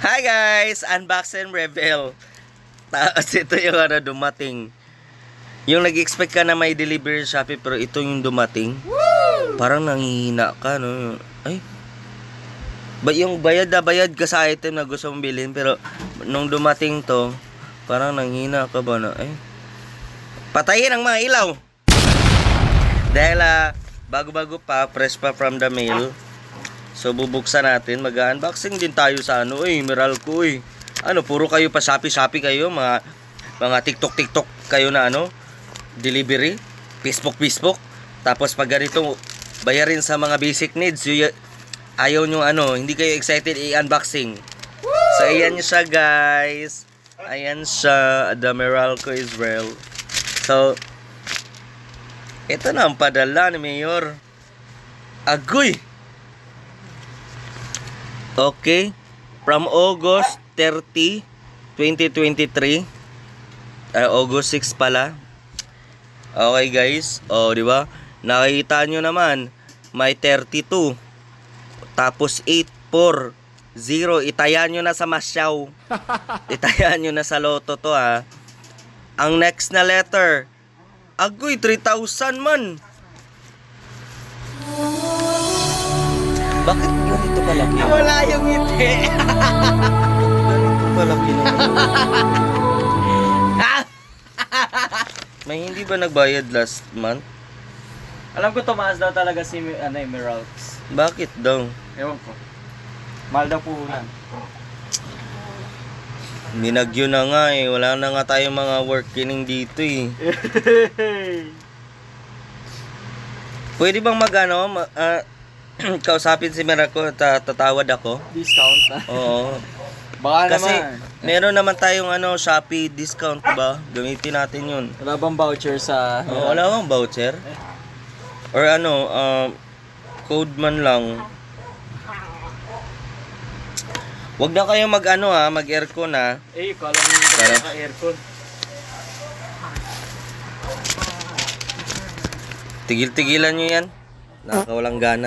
Hi guys! Unboxing reveal. Tapos ito yung dumating. Yung nag-expect ka na may delivery sa Shopee pero ito yung dumating. Woo! Parang nanghihina ka, no? Ay. Yung bayad na bayad ka sa item na gusto mong bilhin pero nung dumating to, parang nanghihina ka ba na? Ay. Patayin ang mga ilaw! Dahil bago-bago pa, fresh pa from the mail. So bubuksan natin, mag-unboxing din tayo sa Meralco puro kayo pa Shopee kayo, mga TikTok kayo na delivery, Facebook. Tapos pag ganito, bayarin sa mga basic needs, ayaw nyo hindi kayo excited i-unboxing. So ayan siya guys. Ayan siya, the Meralco Israel. So ito na ang padala ni Mayor. Agoy! Okay, from August 30, 2023. August 6 pala. Okay guys, di ba? Nakita nyo naman, may 32. Tapos 840. Itayan nyo na sa Masyaw. Itayan nyo na sa Lotto to ha. Ang next na letter, agoy, 3,000 man. Bakit ganito kalaki? Wala yung ngiti. Ganito kalaki naman. May hindi ba nagbayad last month? Alam ko tumaas daw talaga si Emeralds. Bakit daw? Ewan ko. Mahal daw puhunan. Ninagyo na nga wala na nga tayong mga working dito Pwede bang kausapin si Meralco, tatawad ako? Discount na. Oo. Baka kasi naman. meron naman tayong Shopee discount ba? Gamitin natin yun. Wala bang voucher sa... Wala bang voucher? Or code man lang. Wag na kayo mag-aircon kala mo yung aircon. Tigil-tigilan nyo yan. Nakakawalang gana.